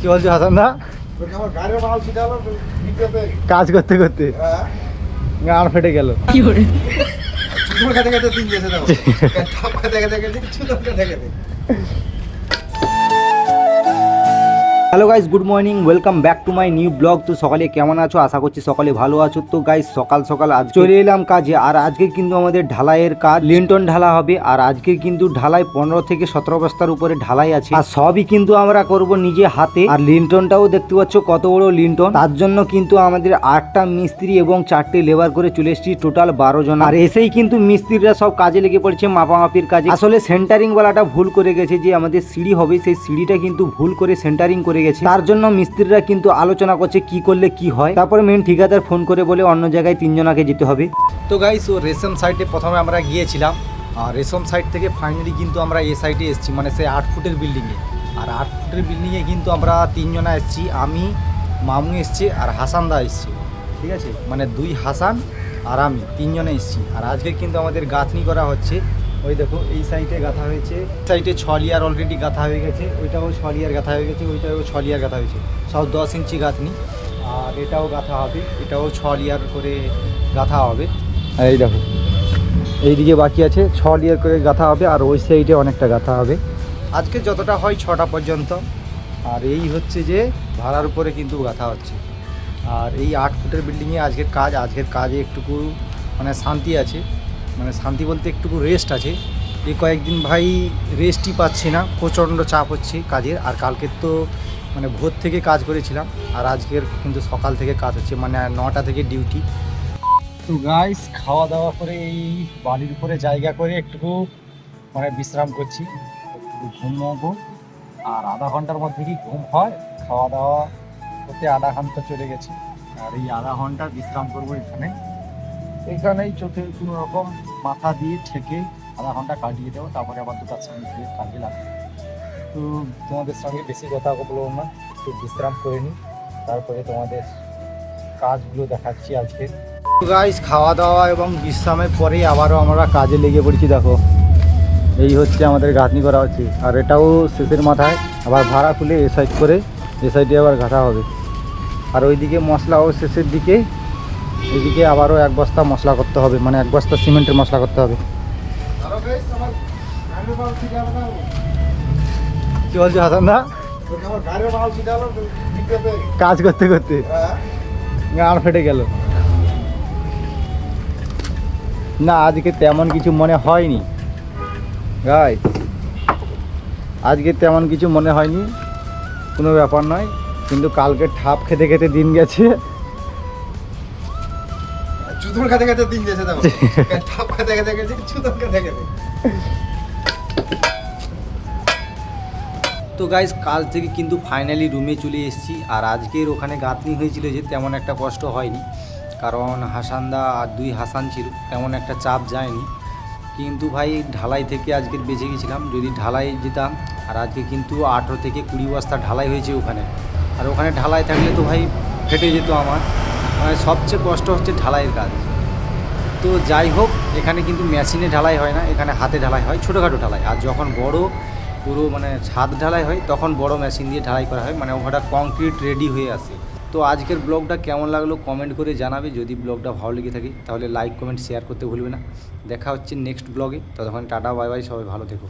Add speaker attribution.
Speaker 1: কি বলছো হাসান দা? কাজ করতে করতে গান ফেটে গেল। Hello guys, good morning, welcome back to my new blog. তো সকালে কেমন আছো? আশা করছি সকালে ভালো আছো। তো গাইস সকাল সকাল আজ চলে এলাম কাজে। আর আজকে কিন্তু আমাদের ঢালাইয়ের কাজ, লিন্টন ঢালা হবে। আর আজকে কিন্তু ঢালাই 15 থেকে 17 বস্তার উপরে ঢালাই আছে। আর সবই কিন্তু আমরা করব নিজে হাতে। আর লিন্টনটাও দেখতে পাচ্ছ কত বড় লিন্টন। তার জন্য কিন্তু আমাদের 8টা মিস্ত্রি এবং 4টে লেবার করে চলে এসেছি, টোটাল 12 জন। আর এসেই কিন্তু মিস্ত্রিরা সব কাজে লেগে পড়ছে মাপামাপির কাজে। আসলে সেন্টারিং ওয়ালাটা ভুল করে গেছে, যে আমাদের সিঁড়ি হবে সেই সিঁড়িটা কিন্তু ভুল করে সেন্টারিং করে গেছে। তার জন্য মিস্ত্রিরা কিন্তু আলোচনা করছে কি করলে কি হয়। তারপরে মেন ঠিকাদার ফোন করে বলে অন্য জায়গায় 3 জনাকে যেতে হবে। তো গাইস, ও রেশম সাইটে প্রথমে আমরা গিয়েছিলাম। আর রেশম সাইট থেকে ফাইনালি কিন্তু আমরা এই সাইটে এসেছি, মানে সেই 8 ফুটের বিল্ডিংয়ে। আর 8 ফুটের বিল্ডিংয়ে কিন্তু আমরা 3 জনা এসেছি, আমি, মামু এসছে আর হাসান দা এসছে। ঠিক আছে, মানে 2 হাসান আর আমি 3 জনে এসেছি। আর আজকে কিন্তু আমাদের গাঁথনি করা হচ্ছে। ওই দেখো এই সাইডে গাঁথা হয়েছে, সাইডে 6 লেয়ার অলরেডি গাঁথা হয়ে গেছে। ওইটাও 6 লেয়ার গাঁথা হয়ে গেছে, ওইটাও 6 লেয়ার গাঁথা হয়েছে, সব 10 ইঞ্চি গাঁথনি। আর এটাও গাঁথা হবে, এটাও 6 লেয়ার করে গাঁথা হবে। আর এই দেখো এইদিকে বাকি আছে, 6 লেয়ার করে গাঁথা হবে। আর ওই সাইডে অনেকটা গাঁথা হবে। আজকে যতটা হয় 6টা পর্যন্ত। আর এই হচ্ছে যে ভাড়ার উপরে কিন্তু গাঁথা হচ্ছে। আর এই 8 ফুটের বিল্ডিংয়ে আজকের কাজে একটুকু মানে শান্তি আছে, মানে শান্তি বলতে একটুকু রেস্ট আছে। এই কয়েকদিন ভাই রেস্টই পাচ্ছি না, প্রচণ্ড চাপ হচ্ছে কাজের। আর কালকের তো মানে ভোর থেকে কাজ করেছিলাম, আর আজকের কিন্তু সকাল থেকে কাজ হচ্ছে, মানে 9টা থেকে ডিউটি। তো গাইস, খাওয়া দাওয়া করে এই বাড়ির উপরে জায়গা করে একটুকু মানে বিশ্রাম করছি, একটু ঘুমাবো। আর আধা ঘন্টার মধ্যে কি ঘুম হয়? খাওয়া দাওয়া করতে আধা ঘন্টা চলে গেছে। আর এই আধা ঘন্টা বিশ্রাম করবো এইখানেই চোখে কোনো রকম মাথা দিয়ে ঠেকে আধা ঘন্টা কাটিয়ে দেবো। তারপরে আবার 2টার সঙ্গে দিয়ে কাজে লাগবে। তো তোমাদের সঙ্গে বেশি কথা বলবো না, একটু বিশ্রাম করে নিই, তারপরে তোমাদের কাজগুলো দেখাচ্ছি আজকে। তো গাইস, খাওয়া দাওয়া এবং বিশ্রামের পরেই আবারও আমরা কাজে লেগে পড়েছি। দেখো এই হচ্ছে আমাদের গাঁথনি করা হচ্ছে। আর এটাও শেষের মাথায় আবার ভাড়া খুলে এ সাইড করে এ সাইডে আবার গাঁথা হবে। আর ওইদিকে মশলাও শেষের দিকে, এদিকে আবারও 1 বস্তা মশলা করতে হবে, মানে 1 বস্তা সিমেন্টের মশলা করতে হবে। কি বলছো হাসান দা? কাজ করতে করতে গান ফেটে গেল। না, আজকে তেমন কিছু মনে হয়নি গাইস, আজকে তেমন কিছু মনে হয়নি, কোনো ব্যাপার নয়। কিন্তু কালকে ঠাপ খেতে খেতে দিন গেছে,
Speaker 2: চুদুর খেতে খেতে দিন গেছে। ঠাপ খেতে খেতে গেছে, চুদুর খেতে খেতে।
Speaker 1: তো গাইস, কাল থেকে কিন্তু ফাইনালি রুমে চলে এসেছি। আর আজকের ওখানে গাঁথনি হয়েছিল যে তেমন একটা কষ্ট হয়নি, কারণ হাসানদা আর 2 হাসান ছিল, তেমন একটা চাপ যায়নি। কিন্তু ভাই ঢালাই থেকে আজকে বেঁচে গেছিলাম, যদি ঢালাই যেতাম। আর আজকে কিন্তু 18 থেকে 20 বস্তা ঢালাই হয়েছে ওখানে। আর ওখানে ঢালাই থাকলে তো ভাই ফেটে যেত আমার। মানে সবচেয়ে কষ্ট হচ্ছে ঢালাইয়ের কাজ। তো যাই হোক, এখানে কিন্তু মেশিনে ঢালাই হয় না, এখানে হাতে ঢালাই হয়, ছোটোখাটো ঢালাই। আর যখন বড় পুরো মানে ছাদ ঢালাই হয় তখন বড় মেশিন দিয়ে ঢালাই করা হয়, মানে ওখানটা কংক্রিট রেডি হয়ে আসে। তো আজকের ব্লগটা কেমন লাগলো কমেন্ট করে জানাবে। যদি ব্লগটা ভালো লেগে থাকে তাহলে লাইক কমেন্ট শেয়ার করতে ভুলবে না। দেখা হচ্ছে নেক্সট ব্লগে। ততক্ষণ টাটা, বাই বাই, সবাই ভালো থেকো।